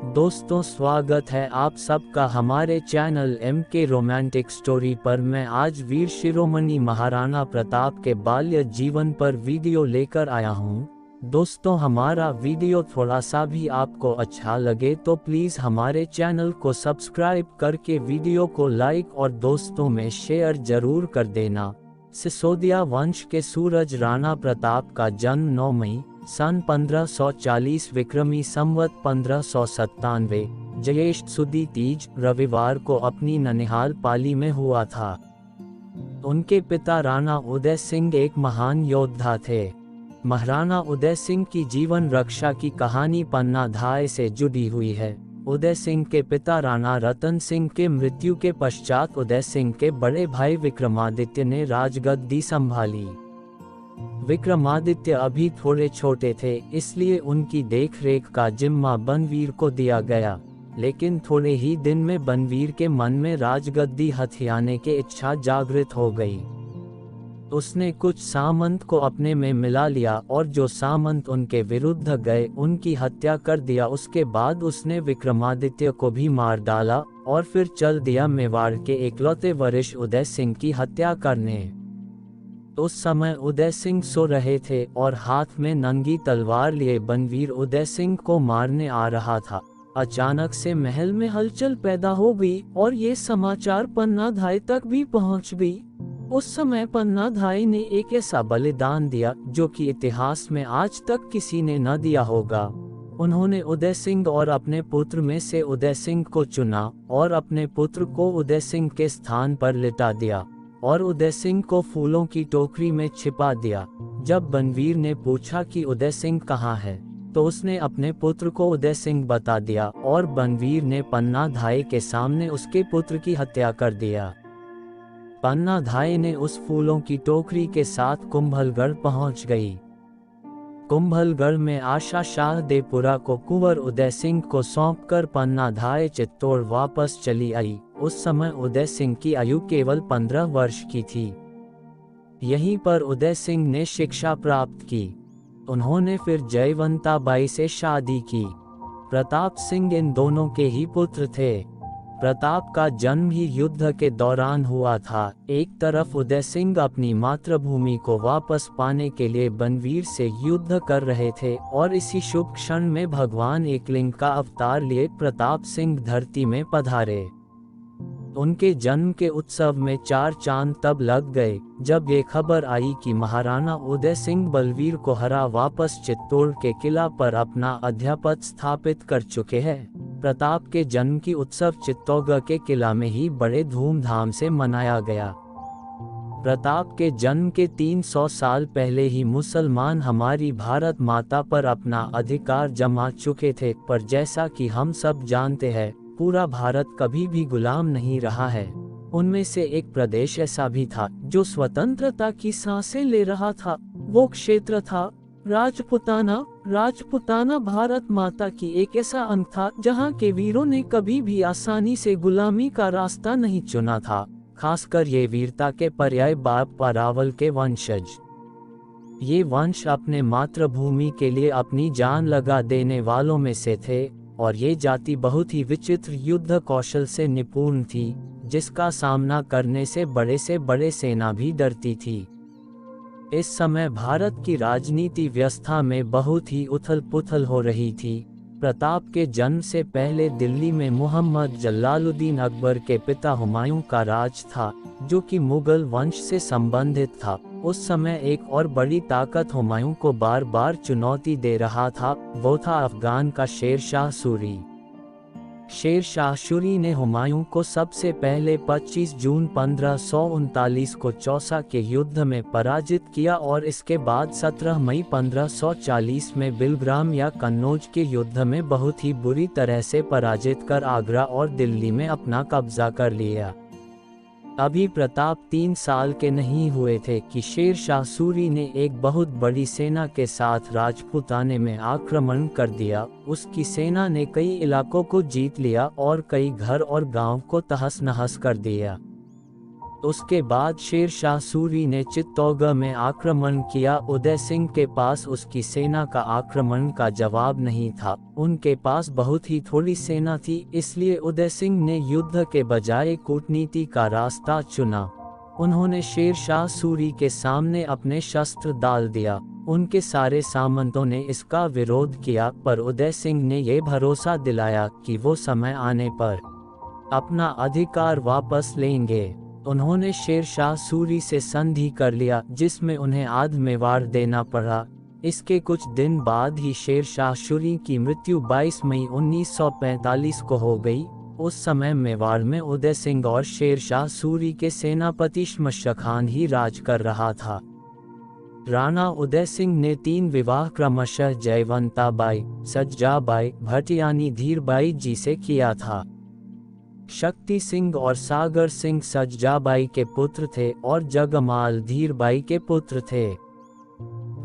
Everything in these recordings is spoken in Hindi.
दोस्तों, स्वागत है आप सबका हमारे चैनल MK रोमांटिक स्टोरी पर। मैं आज वीर शिरोमणि महाराणा प्रताप के बाल्य जीवन पर वीडियो लेकर आया हूं। दोस्तों, हमारा वीडियो थोड़ा सा भी आपको अच्छा लगे तो प्लीज़ हमारे चैनल को सब्सक्राइब करके वीडियो को लाइक और दोस्तों में शेयर जरूर कर देना। सिसोदिया वंश के सूरज राणा प्रताप का जन्म 9 मई सन 1540 विक्रमी संवत 1597 ज्येष्ठ सुदी तीज रविवार को अपनी ननिहाल पाली में हुआ था। उनके पिता राणा उदय सिंह एक महान योद्धा थे। महाराणा उदय सिंह की जीवन रक्षा की कहानी पन्ना धाय से जुड़ी हुई है। उदय सिंह के पिता राणा रतन सिंह के मृत्यु के पश्चात उदय सिंह के बड़े भाई विक्रमादित्य ने राजगद्दी संभाली। विक्रमादित्य अभी थोड़े छोटे थे, इसलिए उनकी देखरेख का जिम्मा बनवीर को दिया गया, लेकिन थोड़े ही दिन में बनवीर के मन में राजगद्दी हथियाने की इच्छा जागृत हो गई। उसने कुछ सामंत को अपने में मिला लिया और जो सामंत उनके विरुद्ध गए उनकी हत्या कर दिया। उसके बाद उसने विक्रमादित्य को भी मार डाला और फिर चल दिया मेवाड़ के एकलौते वरिष्ठ उदय सिंह की हत्या करने। उस समय उदय सिंह सो रहे थे और हाथ में नंगी तलवार लिए बनवीर उदय सिंह को मारने आ रहा था। अचानक से महल में हलचल पैदा हो गई और ये समाचार पन्ना धाय तक भी पहुंच गई। उस समय पन्ना धाय ने एक ऐसा बलिदान दिया जो कि इतिहास में आज तक किसी ने न दिया होगा। उन्होंने उदय सिंह और अपने पुत्र में से उदय सिंह को चुना और अपने पुत्र को उदय सिंह के स्थान पर लिटा दिया और उदय सिंह को फूलों की टोकरी में छिपा दिया। जब बनवीर ने पूछा कि उदय सिंह कहाँ है, तो उसने अपने पुत्र को उदय सिंह बता दिया और बनवीर ने पन्ना धाय के सामने उसके पुत्र की हत्या कर दिया। पन्ना धाय ने उस फूलों की टोकरी के साथ कुंभलगढ़ पहुंच गई। कुंभलगढ़ में आशा शाह देपुरा को कुंवर उदय सिंह को सौंपकर पन्ना धाय चित्तौड़ वापस चली आई। उस समय उदय सिंह की आयु केवल 15 वर्ष की थी। यहीं पर उदय सिंह ने शिक्षा प्राप्त की। उन्होंने फिर जयवंताबाई से शादी की। प्रताप सिंह इन दोनों के ही पुत्र थे। प्रताप का जन्म ही युद्ध के दौरान हुआ था। एक तरफ उदय सिंह अपनी मातृभूमि को वापस पाने के लिए बनवीर से युद्ध कर रहे थे और इसी शुभ क्षण में भगवान एकलिंग का अवतार लिए प्रताप सिंह धरती में पधारे। उनके जन्म के उत्सव में 4 चांद तब लग गए जब ये खबर आई कि महाराणा उदय सिंह बलवीर को हरा वापस चित्तौड़ के किला पर अपना आधिपत्य स्थापित कर चुके हैं। प्रताप के जन्म की उत्सव चित्तौड़गढ़ के किला में ही बड़े धूमधाम से मनाया गया। प्रताप के जन्म के 300 साल पहले ही मुसलमान हमारी भारत माता पर अपना अधिकार जमा चुके थे, पर जैसा कि हम सब जानते हैं पूरा भारत कभी भी गुलाम नहीं रहा है। उनमें से एक प्रदेश ऐसा भी था जो स्वतंत्रता की सांसें ले रहा था। वो क्षेत्र था राजपुताना। राजपुताना भारत माता की एक ऐसा अंग था जहाँ के वीरों ने कभी भी आसानी से गुलामी का रास्ता नहीं चुना था। खासकर ये वीरता के पर्याय बाप अरावल के वंशज। ये वंश अपने मातृभूमि के लिए अपनी जान लगा देने वालों में से थे और ये जाति बहुत ही विचित्र युद्ध कौशल से निपुण थी, जिसका सामना करने से बड़े सेना भी डरती थी। इस समय भारत की राजनीति व्यवस्था में बहुत ही उथल पुथल हो रही थी। प्रताप के जन्म से पहले दिल्ली में मोहम्मद जलालुद्दीन अकबर के पिता हुमायूं का राज था, जो कि मुगल वंश से संबंधित था। उस समय एक और बड़ी ताकत हुमायूं को बार बार चुनौती दे रहा था, वो था अफगान का शेर शाह सूरी। शेर शाह सूरी ने हुमायूं को सबसे पहले 25 जून 1539 को चौसा के युद्ध में पराजित किया और इसके बाद 17 मई 1540 में बिलग्राम या कन्नौज के युद्ध में बहुत ही बुरी तरह से पराजित कर आगरा और दिल्ली में अपना कब्जा कर लिया। अभी प्रताप 3 साल के नहीं हुए थे कि शेर शाह सूरी ने एक बहुत बड़ी सेना के साथ राजपुताने में आक्रमण कर दिया। उसकी सेना ने कई इलाकों को जीत लिया और कई घर और गांव को तहस नहस कर दिया। उसके बाद शेर शाह सूरी ने चित्तौड़गढ़ में आक्रमण किया। उदय सिंह के पास उसकी सेना का आक्रमण का जवाब नहीं था। उनके पास बहुत ही थोड़ी सेना थी, इसलिए उदय सिंह ने युद्ध के बजाय कूटनीति का रास्ता चुना। उन्होंने शेर शाह सूरी के सामने अपने शस्त्र डाल दिया। उनके सारे सामंतों ने इसका विरोध किया, पर उदय सिंह ने यह भरोसा दिलाया कि वो समय आने पर अपना अधिकार वापस लेंगे। उन्होंने शेर शाह सूरी से संधि कर लिया, जिसमें उन्हें आध मेवाड़ देना पड़ा। इसके कुछ दिन बाद ही शेर शाह सूरी की मृत्यु 22 मई 1945 को हो गई। उस समय मेवाड़ में उदय सिंह और शेर शाह सूरी के सेनापति शमशा खान ही राज कर रहा था। राणा उदय सिंह ने 3 विवाह क्रमशः जयवंताबाई, सज्जाबाई, भटियानी धीरबाई जी से किया था। शक्ति सिंह और सागर सिंह सज्जाबाई के पुत्र थे और जगमाल धीरबाई के पुत्र थे।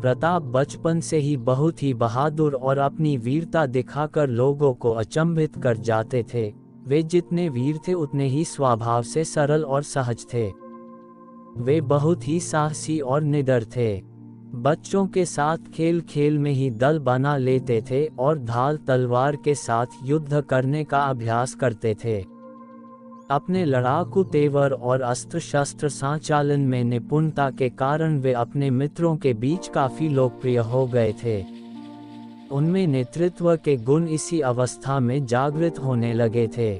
प्रताप बचपन से ही बहुत ही बहादुर और अपनी वीरता दिखाकर लोगों को अचंभित कर जाते थे। वे जितने वीर थे उतने ही स्वभाव से सरल और सहज थे। वे बहुत ही साहसी और निडर थे। बच्चों के साथ खेल खेल में ही दल बना लेते थे और ढाल तलवार के साथ युद्ध करने का अभ्यास करते थे। अपने लड़ाकू तेवर और अस्त्र शस्त्र संचालन में निपुणता के कारण वे अपने मित्रों के बीच काफी लोकप्रिय हो गए थे। उनमें नेतृत्व के गुण इसी अवस्था में जागृत होने लगे थे।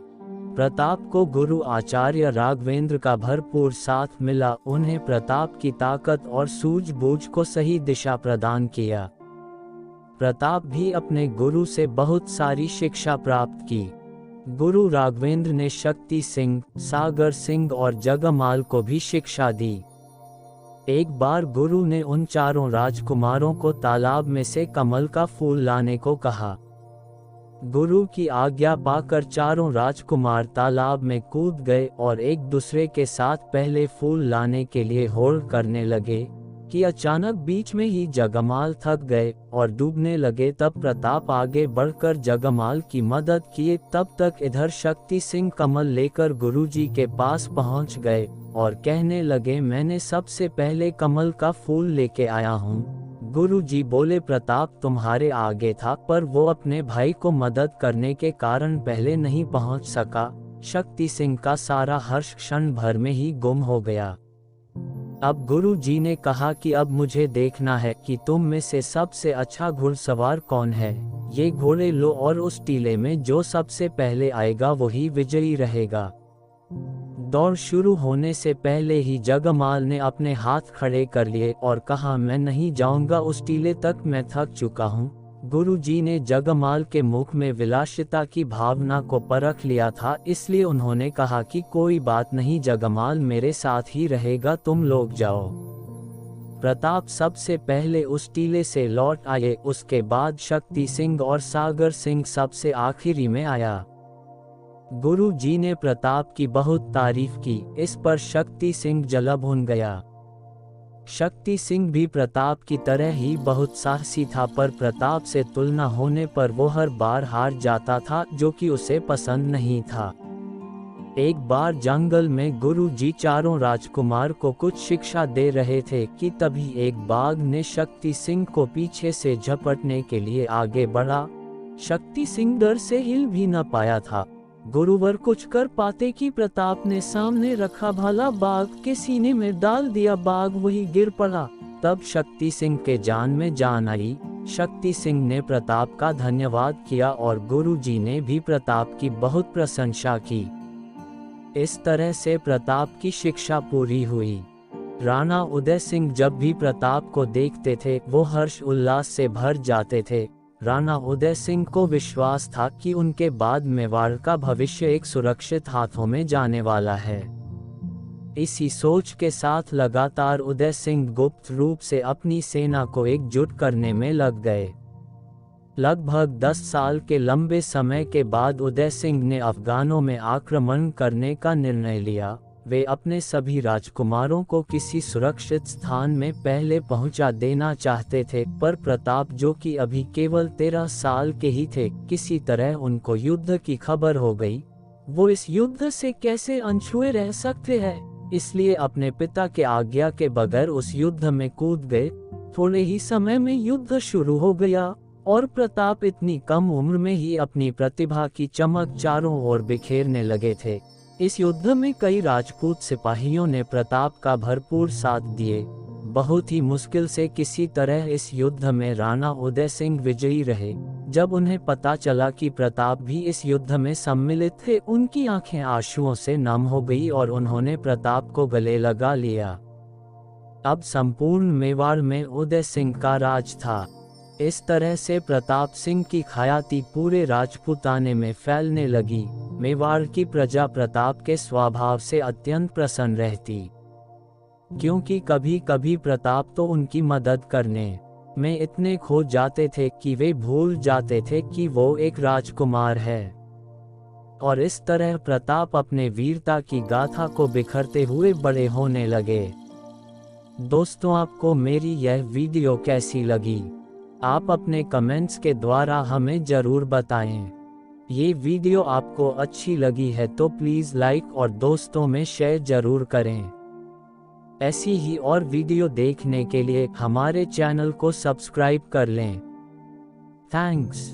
प्रताप को गुरु आचार्य राघवेंद्र का भरपूर साथ मिला। उन्हें प्रताप की ताकत और सूझबूझ को सही दिशा प्रदान किया। प्रताप भी अपने गुरु से बहुत सारी शिक्षा प्राप्त की। गुरु राघवेंद्र ने शक्ति सिंह, सागर सिंह और जगमाल को भी शिक्षा दी। एक बार गुरु ने उन चारों राजकुमारों को तालाब में से कमल का फूल लाने को कहा। गुरु की आज्ञा पाकर चारों राजकुमार तालाब में कूद गए और एक दूसरे के साथ पहले फूल लाने के लिए होड़ करने लगे कि अचानक बीच में ही जगमाल थक गए और डूबने लगे। तब प्रताप आगे बढ़कर जगमाल की मदद किए। तब तक इधर शक्ति सिंह कमल लेकर गुरुजी के पास पहुंच गए और कहने लगे, मैंने सबसे पहले कमल का फूल लेके आया हूँ। गुरुजी बोले, प्रताप तुम्हारे आगे था, पर वो अपने भाई को मदद करने के कारण पहले नहीं पहुंच सका। शक्ति सिंह का सारा हर्ष क्षण भर में ही गुम हो गया। अब गुरुजी ने कहा कि अब मुझे देखना है कि तुम में से सबसे अच्छा घुड़सवार कौन है। ये घोड़े लो और उस टीले में जो सबसे पहले आएगा वही विजयी रहेगा। दौड़ शुरू होने से पहले ही जगमाल ने अपने हाथ खड़े कर लिए और कहा, मैं नहीं जाऊंगा उस टीले तक, मैं थक चुका हूँ। गुरुजी ने जगमाल के मुख में विलासिता की भावना को परख लिया था, इसलिए उन्होंने कहा कि कोई बात नहीं जगमाल, मेरे साथ ही रहेगा, तुम लोग जाओ। प्रताप सबसे पहले उस टीले से लौट आए। उसके बाद शक्ति सिंह और सागर सिंह सबसे आखिरी में आया। गुरुजी ने प्रताप की बहुत तारीफ की। इस पर शक्ति सिंह जलभुन गया। शक्ति सिंह भी प्रताप की तरह ही बहुत साहसी था, पर प्रताप से तुलना होने पर वो हर बार हार जाता था, जो कि उसे पसंद नहीं था। एक बार जंगल में गुरुजी चारों राजकुमार को कुछ शिक्षा दे रहे थे कि तभी एक बाघ ने शक्ति सिंह को पीछे से झपटने के लिए आगे बढ़ा। शक्ति सिंह डर से हिल भी न पाया था। गुरुवर कुछ कर पाते कि प्रताप ने सामने रखा भाला बाघ के सीने में डाल दिया। बाघ वही गिर पड़ा। तब शक्ति सिंह के जान में जान आई। शक्ति सिंह ने प्रताप का धन्यवाद किया और गुरुजी ने भी प्रताप की बहुत प्रशंसा की। इस तरह से प्रताप की शिक्षा पूरी हुई। राणा उदय सिंह जब भी प्रताप को देखते थे वो हर्ष उल्लास से भर जाते थे। राणा उदय सिंह को विश्वास था कि उनके बाद मेवाड़ का भविष्य एक सुरक्षित हाथों में जाने वाला है। इसी सोच के साथ लगातार उदय सिंह गुप्त रूप से अपनी सेना को एकजुट करने में लग गए। लगभग 10 साल के लंबे समय के बाद उदय सिंह ने अफगानों में आक्रमण करने का निर्णय लिया। वे अपने सभी राजकुमारों को किसी सुरक्षित स्थान में पहले पहुंचा देना चाहते थे, पर प्रताप, जो कि अभी केवल 13 साल के ही थे, किसी तरह उनको युद्ध की खबर हो गई। वो इस युद्ध से कैसे अनछुए रह सकते हैं? इसलिए अपने पिता के आज्ञा के बगैर उस युद्ध में कूद गए। थोड़े ही समय में युद्ध शुरू हो गया और प्रताप इतनी कम उम्र में ही अपनी प्रतिभा की चमक चारों ओर बिखेरने लगे थे। इस युद्ध में कई राजपूत सिपाहियों ने प्रताप का भरपूर साथ दिए। बहुत ही मुश्किल से किसी तरह इस युद्ध में राणा उदय सिंह विजयी रहे। जब उन्हें पता चला कि प्रताप भी इस युद्ध में सम्मिलित थे, उनकी आंखें आंसुओं से नम हो गई और उन्होंने प्रताप को गले लगा लिया। अब संपूर्ण मेवाड़ में उदय सिंह का राज था। इस तरह से प्रताप सिंह की ख्याति पूरे राजपूताने में फैलने लगी। मेवाड़ की प्रजा प्रताप के स्वभाव से अत्यंत प्रसन्न रहती, क्योंकि कभी कभी प्रताप तो उनकी मदद करने में इतने खो जाते थे कि वे भूल जाते थे कि वो एक राजकुमार है। और इस तरह प्रताप अपने वीरता की गाथा को बिखरते हुए बड़े होने लगे। दोस्तों, आपको मेरी यह वीडियो कैसी लगी? आप अपने कमेंट्स के द्वारा हमें जरूर बताएं। ये वीडियो आपको अच्छी लगी है तो प्लीज़ लाइक और दोस्तों में शेयर जरूर करें। ऐसी ही और वीडियो देखने के लिए हमारे चैनल को सब्सक्राइब कर लें। थैंक्स।